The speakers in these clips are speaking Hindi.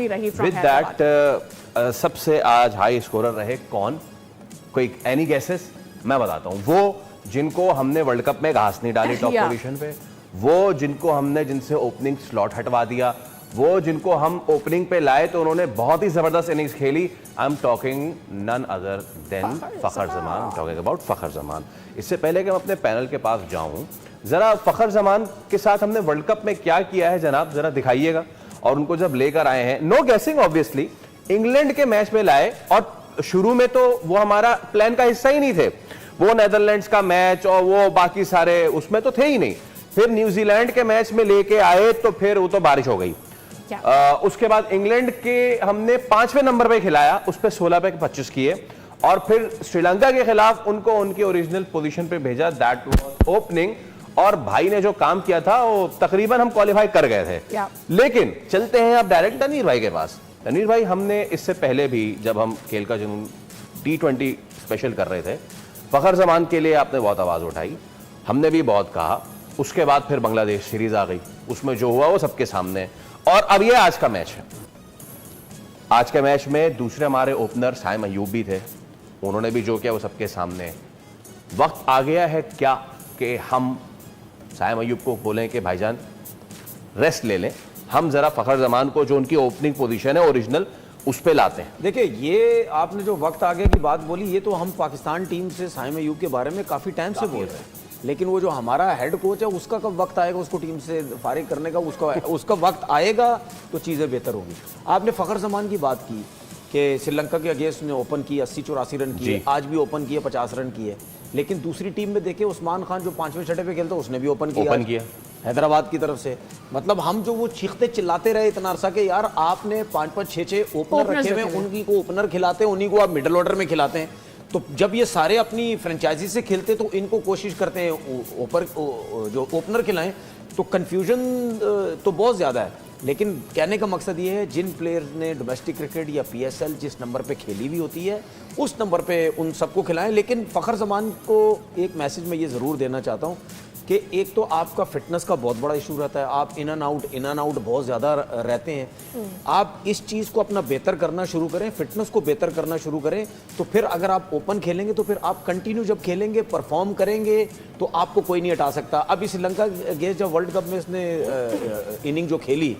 हाजिरी रही फ्रॉम विद दैट सबसे आज हाई स्कोरर रहे कौन? कोई एनी गेसेस? मैं बताता हूं, वो जिनको हमने वर्ल्ड कप में घास नहीं डाली टॉप पोजीशन पे, वो जिनको हमने जिनसे ओपनिंग स्लॉट हटवा दिया, वो जिनको हम ओपनिंग पे लाए तो उन्होंने बहुत ही जबरदस्त इनिंग्स खेली। I am talking none other than Fakhar Zaman, talking about Fakhar Zaman. इससे पहले कि मैं अपने पैनल के पास जाऊं, जरा फखर जमान के साथ हमने वर्ल्ड कप में क्या किया है जनाब, जरा दिखाइएगा। और उनको जब लेकर आए हैं, नो गैसिंग ऑब्वियसली, इंग्लैंड के मैच में लाए और शुरू में तो वो हमारा प्लान का हिस्सा ही नहीं थे, वो नेदरलैंड्स का मैच और वो बाकी सारे उसमें तो थे ही नहीं। फिर न्यूजीलैंड के मैच में लेके आए तो फिर वो तो बारिश हो गई। उसके बाद इंग्लैंड के हमने 5वें नंबर पे खिलाया, उस पे 16 पे 25 किए, और फिर श्रीलंका के खिलाफ उनको उनकी ओरिजिनल पोजीशन पे भेजा, दैट वाज ओपनिंग। और भाई ने जो काम किया था वो तकरीबन हम क्वालिफाई कर गए थे। लेकिन चलते हैं अब डायरेक्ट तनीर भाई के पास। तनीर भाई, हमने इससे पहले भी जब हम खेल का जुनून T20 स्पेशल कर रहे थे, फखर जमान के लिए आपने बहुत आवाज उठाई, हमने भी बहुत कहा। उसके बाद फिर बांग्लादेश सीरीज आ गई, उसमें जो हुआ वो सबके सामने। और अब ये आज का मैच है। आज के मैच में दूसरे हमारे ओपनर साइम अयूब भी थे, उन्होंने भी जो किया वो सबके सामने। वक्त आ गया है क्या कि हम साइम अयूब को बोलें कि भाईजान रेस्ट ले लें, हम जरा फखर जमान को जो उनकी ओपनिंग पोजीशन है ओरिजिनल उस पे लाते हैं। देखिए, ये आपने जो वक्त आगे की बात बोली, ये तो हम पाकिस्तान टीम से साइम अयूब के बारे में काफ़ी टाइम से बोल रहे हैं, लेकिन वो जो हमारा हेड कोच है उसका कब वक्त आएगा उसको टीम से फारिग करने का, उसका वक्त आएगा तो चीज़ें बेहतर होंगी। आपने फ़खर जमान की बात की कि श्रीलंका के अगेंस्ट ने ओपन किए, 80-84 रन किए, आज भी ओपन किए, 50 रन किए। लेकिन दूसरी टीम में देखे, उस्मान खान जो 5वें छठे पे खेलता उसने भी ओपन किया हैदराबाद की तरफ से। मतलब हम जो वो चीखते चिल्लाते रहे इतना अरसा के यार आपने 5-5, 6-6 ओपनर रखे हुए, उन्हीं को ओपनर खिलाते हैं, उन्हीं को आप मिडल ऑर्डर में खिलाते हैं। तो जब ये सारे अपनी फ्रेंचाइजी से खेलते तो इनको कोशिश करते हैं ऊपर जो ओपनर खिलाएं, तो कंफ्यूजन तो बहुत ज़्यादा है। लेकिन कहने का मकसद ये है, जिन प्लेयर ने डोमेस्टिक क्रिकेट या PSL जिस नंबर पे खेली हुई होती है उस नंबर पे उन सबको खिलाएं। लेकिन फ़खर जमान को एक मैसेज मैं ये ज़रूर देना चाहता हूँ कि एक तो आपका फिटनेस का बहुत बड़ा इशू रहता है, आप इन एंड आउट बहुत ज़्यादा रहते हैं। आप इस चीज़ को अपना बेहतर करना शुरू करें, फिटनेस को बेहतर करना शुरू करें, तो फिर अगर आप ओपन खेलेंगे तो फिर आप कंटिन्यू जब खेलेंगे, परफॉर्म करेंगे, तो आपको कोई नहीं हटा सकता। अभी श्रीलंका अगेंस्ट जब वर्ल्ड कप में इसने इनिंग जो खेली,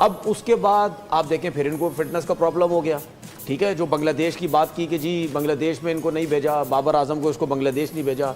अब उसके बाद आप देखें फिर इनको फिटनेस का प्रॉब्लम हो गया। ठीक है, जो बांग्लादेश की बात की कि जी बांग्लादेश में इनको नहीं भेजा, बाबर आजम को इसको बांग्लादेश नहीं भेजा,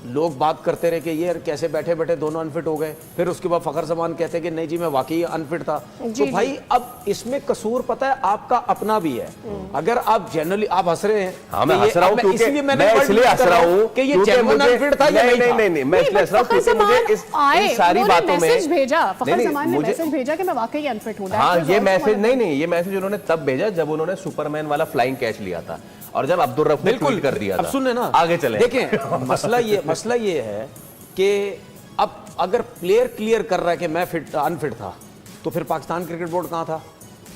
लोग बात करते रहे कि ये कैसे बैठे बैठे दोनों अनफिट हो गए। फिर उसके बाद फ़खर जमान कहते हैं कि नहीं जी मैं वाकई अनफिट था। तो भाई अब इसमें कसूर पता है आपका अपना भी है। अगर आप जनरली आप हंस रहे हैं, हाँ मैं हंस रहा हूं क्योंकि इसलिए मैं इसलिए हंस रहा हूं कि ये जेन्युइन अनफिट था या नहीं मैं इसलिए हंस रहा हूं क्योंकि मुझे इस सारी बातों में मैसेज भेजा, फ़खर जमान ने मैसेज भेजा कि मैं वाकई अनफिट हूं। हाँ, ये मैसेज नहीं, ये मैसेज उन्होंने तब भेजा जब उन्होंने सुपरमैन वाला फ्लाइंग कैच लिया था और जब अब्दुल रऊफ ने ट्वीट कर दिया था। अब सुनने ना, आगे चले। देखें, मसला ये है कि अब अगर प्लेयर क्लियर कर रहा है कि मैं अनफिट था, तो फिर पाकिस्तान क्रिकेट बोर्ड कहाँ था,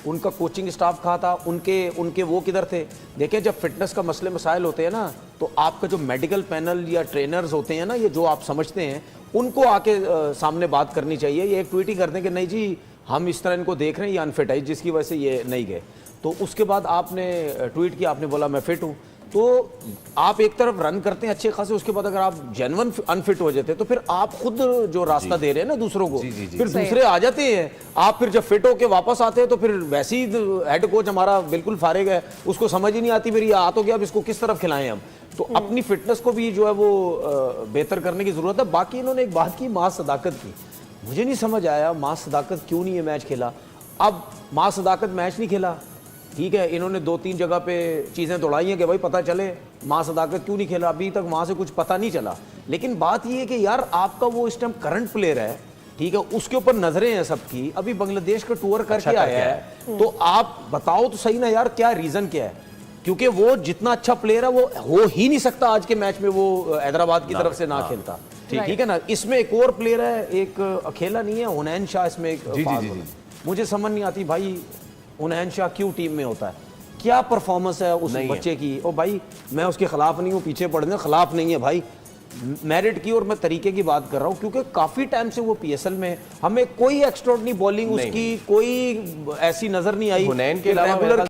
उनका कोचिंग स्टाफ कहाँ था, उनके वो किधर थे? देखें, जब फिटनेस का मसले मसाइल होते हैं ना, तो आपका जो मेडिकल पैनल या ट्रेनर्स होते हैं ना, ये जो आप समझते हैं, उनको आके सामने बात करनी चाहिए। ये एक ट्वीट ही कर दें कि नहीं जी हम इस तरह इनको देख रहे हैं, ये अनफिट है, जिसकी वजह से ये नहीं गए। तो उसके बाद आपने ट्वीट किया, आपने बोला मैं फिट हूँ, तो आप एक तरफ रन करते हैं अच्छे खासे, उसके बाद अगर आप जेन्युइन अनफिट हो जाते हैं तो फिर आप खुद जो रास्ता दे रहे हैं ना दूसरों को, फिर दूसरे आ जाते हैं। आप फिर जब फिट होके वापस आते हैं तो फिर वैसे ही हेड कोच हमारा बिल्कुल फारिग है, उसको समझ ही नहीं आती फिर ये आ तो गया, अब इसको किस तरफ खिलाएं हम। तो अपनी फिटनेस को भी जो है वो बेहतर करने की जरूरत है। बाकी इन्होंने एक बात की, मां सदाकत की, मुझे नहीं समझ आया मां सदाकत क्यों नहीं ये मैच खेला। अब मां सदाकत मैच नहीं खेला, ठीक है, इन्होंने 2-3 जगह पे चीज़ें दौड़ाई हैं कि भाई पता चले मां सदाकत क्यों नहीं खेला, अभी तक वहाँ से कुछ पता नहीं चला। लेकिन बात ये है कि यार आपका वो इस टाइम करंट प्लेयर है, ठीक है, उसके ऊपर नजरें हैं सबकी, अभी बांग्लादेश का टूर करके आया है, तो आप बताओ तो सही ना यार क्या रीज़न क्या है? क्योंकि वो जितना अच्छा प्लेयर है वो हो ही नहीं सकता आज के मैच में वो हैदराबाद की तरफ से ना खेलता, ठीक है ना। इसमें एक और प्लेयर है, एक अकेला नहीं है, हुनैन शाह इसमें एक, मुझे समझ नहीं आती भाई हुनैन शाह क्यों टीम में होता है, क्या परफॉर्मेंस है उस बच्चे की। ओ भाई मैं उसके खिलाफ नहीं हूँ, पीछे पड़ने खिलाफ नहीं है भाई, मेरिट की और मैं तरीके की बात कर रहा हूं, क्योंकि काफी टाइम से वो पीएसएल में हमें कोई एक्स्ट्राऑर्डिनरी बॉलिंग उसकी कोई ऐसी नजर नहीं आई। हुनैन के अलावा